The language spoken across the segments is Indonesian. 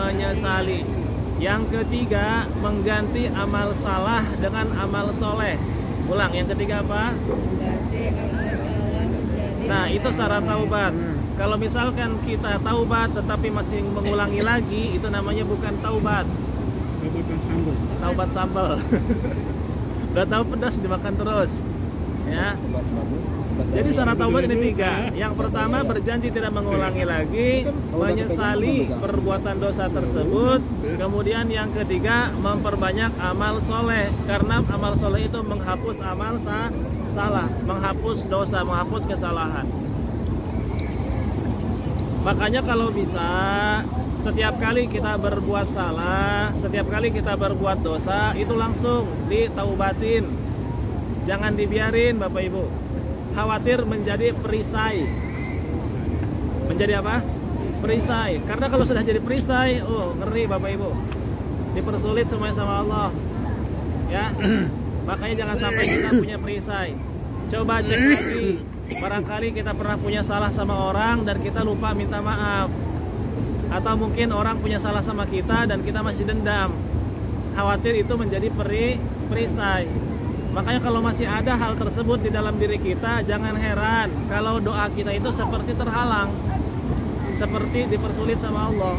menyesali. Yang ketiga, mengganti amal salah dengan amal soleh. Ulang, yang ketiga apa? Nah, itu syarat taubat. Kalau misalkan kita taubat tetapi masih mengulangi lagi, itu namanya bukan taubat. Taubat sambal. Udah tahu pedas dimakan terus. Ya. Jadi syarat taubat ini 3. Yang pertama, berjanji tidak mengulangi lagi, menyesali perbuatan dosa tersebut. Kemudian yang ketiga, memperbanyak amal soleh. Karena amal soleh itu menghapus amal salah, menghapus dosa, menghapus kesalahan. Makanya kalau bisa, setiap kali kita berbuat salah, setiap kali kita berbuat dosa, itu langsung ditaubatin. Jangan dibiarin, Bapak Ibu. Khawatir menjadi perisai. Menjadi apa? Perisai. Karena kalau sudah jadi perisai, ngeri Bapak Ibu. Dipersulit semuanya sama Allah. Ya. Makanya jangan sampai kita punya perisai. Coba cek lagi. Barangkali kita pernah punya salah sama orang dan kita lupa minta maaf. Atau mungkin orang punya salah sama kita dan kita masih dendam. Khawatir itu menjadi perisai. Makanya kalau masih ada hal tersebut di dalam diri kita, jangan heran kalau doa kita itu seperti terhalang, seperti dipersulit sama Allah.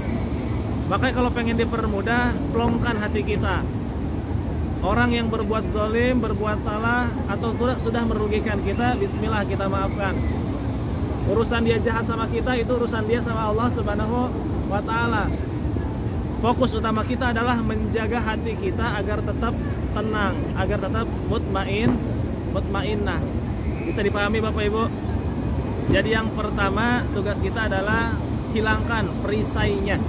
Makanya kalau pengen dipermudah, plongkan hati kita. Orang yang berbuat zalim, berbuat salah, atau sudah merugikan kita, bismillah kita maafkan. Urusan dia jahat sama kita, itu urusan dia sama Allah Subhanahu wa Ta'ala. Fokus utama kita adalah menjaga hati kita agar tetap tenang, agar tetap mutmainnah. Bisa dipahami Bapak Ibu? Jadi yang pertama, tugas kita adalah hilangkan perisainya.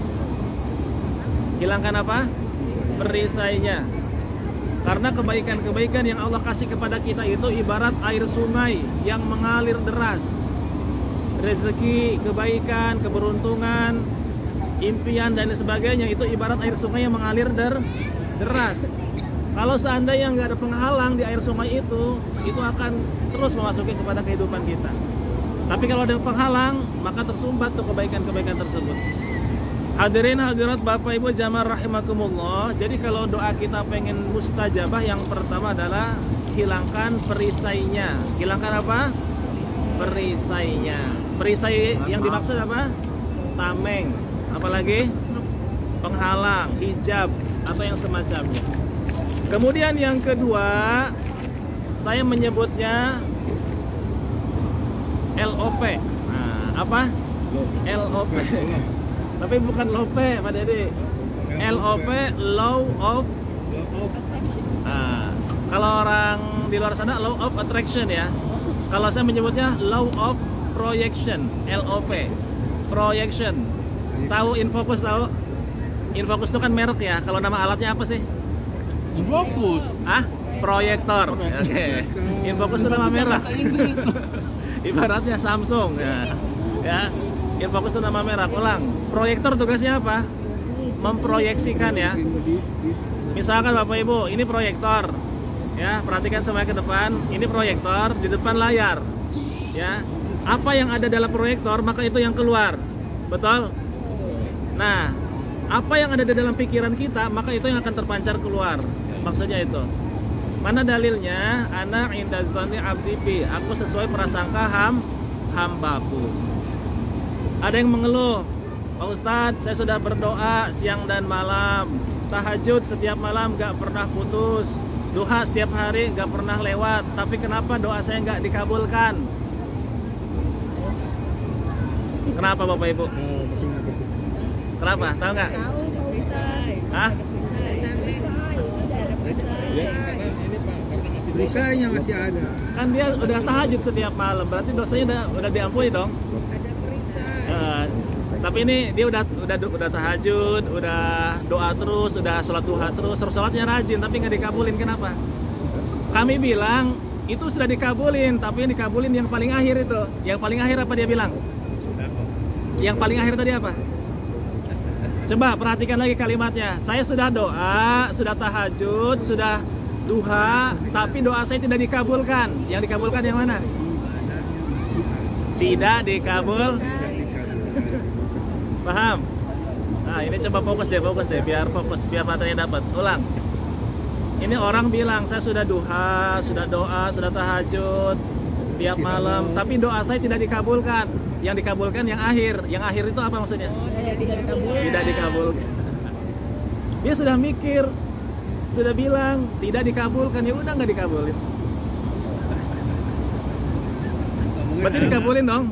Hilangkan apa? Perisainya. Karena kebaikan-kebaikan yang Allah kasih kepada kita itu ibarat air sungai yang mengalir deras. Rezeki, kebaikan, keberuntungan, impian dan sebagainya itu ibarat air sungai yang mengalir deras. Kalau seandainya nggak ada penghalang di air sungai itu akan terus memasuki kepada kehidupan kita. Tapi kalau ada penghalang, maka tersumbat tuh kebaikan-kebaikan tersebut. Hadirin hadirat Bapak Ibu jamaah rahimakumullah. Jadi kalau doa kita pengen mustajabah, yang pertama adalah hilangkan perisainya. Hilangkan apa? Perisainya. Perisai yang dimaksud apa? Tameng. Apalagi? Penghalang, hijab, atau yang semacamnya. Kemudian yang kedua, saya menyebutnya LOP. Nah, apa? LOP. Tapi bukan LOP, Pak Dede. LOP, Law of. Nah, kalau orang di luar sana Law of Attraction ya. Kalau saya menyebutnya Law of Projection, LOP. Projection. Tahu Infocus tahu? Infocus itu kan merek ya. Kalau nama alatnya apa sih? Infocus. Proyektor. Oke. Infocus itu nama merek. Ibaratnya Samsung ya. Infocus itu nama merek. Ulang. Proyektor tugasnya apa? Memproyeksikan ya. Misalkan Bapak Ibu, ini proyektor. Ya, perhatikan semuanya ke depan. Ini proyektor di depan layar. Ya. Apa yang ada dalam proyektor, maka itu yang keluar. Betul? Nah, apa yang ada di dalam pikiran kita, maka itu yang akan terpancar keluar. Maksudnya itu. Mana dalilnya? Ana inda zanni abdi bi. Aku sesuai prasangka hambaku. Ada yang mengeluh, Pak Ustadz, saya sudah berdoa siang dan malam, tahajud setiap malam gak pernah putus, duha setiap hari gak pernah lewat, tapi kenapa doa saya gak dikabulkan? Kenapa Bapak Ibu? Kenapa? Tahu nggak? Hah? Perisainya masih ada. Kan dia udah tahajud setiap malam, berarti dosanya udah diampuni dong. Tapi ini dia udah tahajud, udah doa terus, udah sholat duha terus sholatnya rajin, tapi nggak dikabulin. Kenapa? Kami bilang itu sudah dikabulin, tapi yang dikabulin yang paling akhir itu. Yang paling akhir apa dia bilang? Yang paling akhir tadi apa? Coba perhatikan lagi kalimatnya. Saya sudah doa, sudah tahajud, sudah duha, tapi doa saya tidak dikabulkan. Yang dikabulkan yang mana? Tidak dikabul. Paham? Nah, ini coba fokus deh, biar fokus, biar matanya dapat. Ulang. Ini orang bilang, saya sudah duha, sudah doa, sudah tahajud tiap malam, tapi doa saya tidak dikabulkan. Yang dikabulkan yang akhir. Yang akhir itu apa maksudnya? Tidak dikabulkan. Dia sudah mikir, sudah bilang tidak dikabulkan, ya udah nggak dikabulin. Berarti dikabulin dong.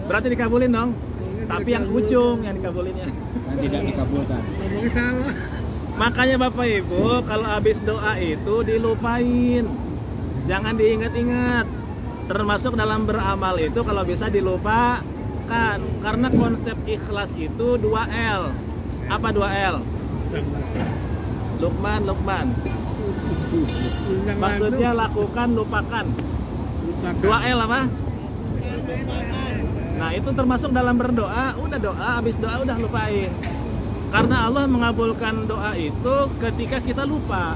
Berarti dikabulin dong. Tapi yang ujung yang dikabulinnya. Yang tidak dikabulkan. Ngomongnya salah. Makanya Bapak Ibu, kalau habis doa itu dilupain. Jangan diingat-ingat. Termasuk dalam beramal itu kalau bisa dilupakan. Karena konsep ikhlas itu 2L. Apa 2L? Lukman. Maksudnya lakukan, lupakan. 2L apa? Nah, itu termasuk dalam berdoa. Udah doa, habis doa udah lupain. Karena Allah mengabulkan doa itu ketika kita lupa.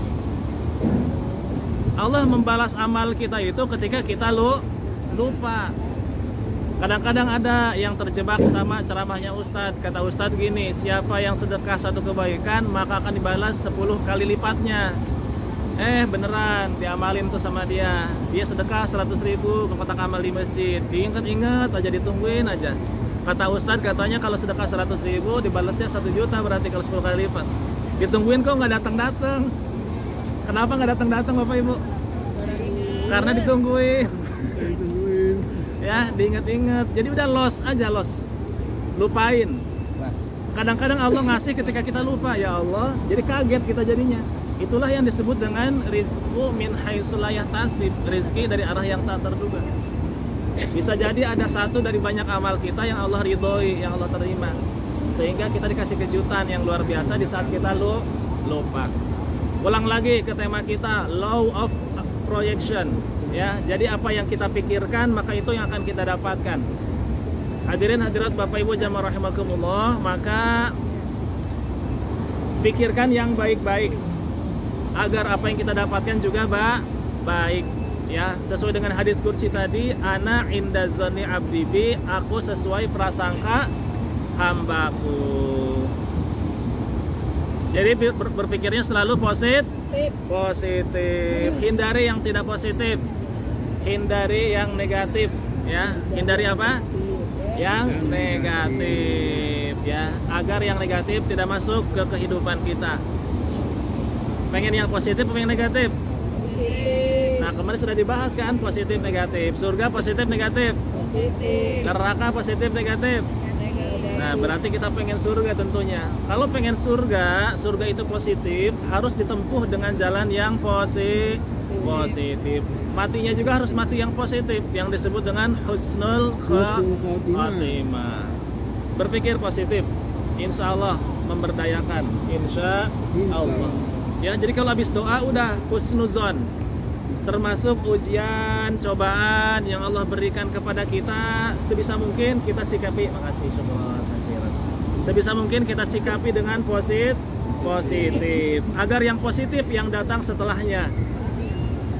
Allah membalas amal kita itu ketika kita lupa. Kadang-kadang ada yang terjebak sama ceramahnya Ustadz. Kata Ustadz gini, siapa yang sedekah satu kebaikan maka akan dibalas 10 kali lipatnya. Beneran diamalin tuh sama dia. Dia sedekah 100.000 ke kotak amal di masjid. Diingat-ingat aja, ditungguin aja. Kata Ustadz katanya kalau sedekah 100.000 dibalasnya 1 juta, berarti kalau 10 kali lipat. Ditungguin kok nggak datang-datang. Kenapa nggak datang-datang Bapak Ibu? Karena ditungguin. Ya, diingat-ingat. Jadi udah loss aja, loss. Lupain. Kadang-kadang Allah ngasih ketika kita lupa, ya Allah. Jadi kaget kita jadinya. Itulah yang disebut dengan rizqu min haitsu la yahtasib, rezeki dari arah yang tak terduga. Bisa jadi ada satu dari banyak amal kita yang Allah ridhoi, yang Allah terima, sehingga kita dikasih kejutan yang luar biasa di saat kita lupa. Ulang lagi ke tema kita, law of projection. Ya, jadi apa yang kita pikirkan maka itu yang akan kita dapatkan. Hadirin hadirat Bapak Ibu jamaah rahimakumullah, maka pikirkan yang baik-baik agar apa yang kita dapatkan juga baik. Ya, sesuai dengan hadis qudsi tadi, ana inda zanni abdi bi, aku sesuai prasangka hambaku. Jadi berpikirnya selalu positif. Hindari yang tidak positif. Hindari yang negatif, ya. Hindari apa? Yang negatif, ya. Agar yang negatif tidak masuk ke kehidupan kita. Pengen yang positif atau yang negatif? Nah, kemarin sudah dibahas kan, positif negatif. Surga positif negatif. Neraka positif negatif. Nah, berarti kita pengen surga tentunya. Kalau pengen surga itu positif, harus ditempuh dengan jalan yang positif. Matinya juga harus mati yang positif, yang disebut dengan husnul khatimah. Berpikir positif, insya Allah memberdayakan. Insya Allah. Ya, jadi kalau habis doa udah husnuzon. Termasuk ujian, cobaan yang Allah berikan kepada kita, sebisa mungkin kita sikapi. Makasih, syukur, kasiran. Sebisa mungkin kita sikapi dengan positif, agar yang positif yang datang setelahnya.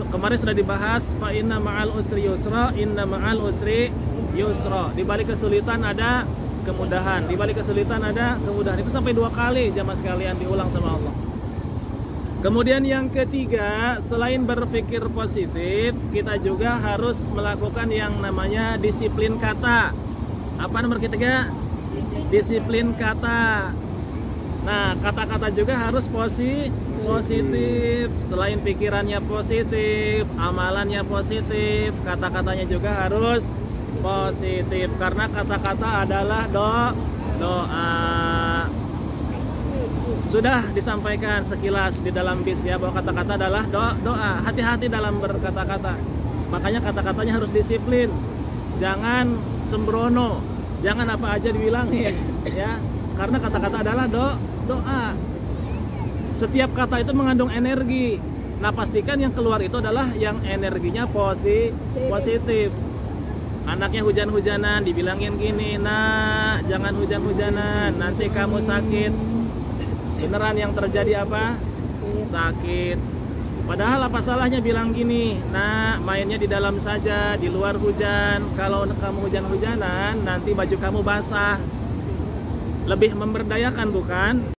Kemarin sudah dibahas, fa inna ma'al usri yusra, inna ma'al usri yusra. Di balik kesulitan ada kemudahan, di balik kesulitan ada kemudahan. Itu sampai 2 kali jamaah sekalian diulang sama Allah. Kemudian yang ketiga, selain berpikir positif, kita juga harus melakukan yang namanya disiplin kata. Apa nomor ketiga? Disiplin kata. Nah, kata-kata juga harus positif. Selain pikirannya positif, amalannya positif, kata-katanya juga harus positif. Karena kata-kata adalah doa. Sudah disampaikan sekilas di dalam bis ya, bahwa kata-kata adalah doa. Hati-hati dalam berkata-kata. Makanya kata-katanya harus disiplin. Jangan sembrono. Jangan apa aja dibilangin ya. Karena kata-kata adalah doa. Setiap kata itu mengandung energi. Nah, pastikan yang keluar itu adalah yang energinya positif. Anaknya hujan-hujanan, dibilangin gini, nah jangan hujan-hujanan, nanti kamu sakit. Beneran yang terjadi apa? Sakit. Padahal apa salahnya bilang gini, nah mainnya di dalam saja, di luar hujan. Kalau kamu hujan-hujanan, nanti baju kamu basah. lebih memberdayakan bukan?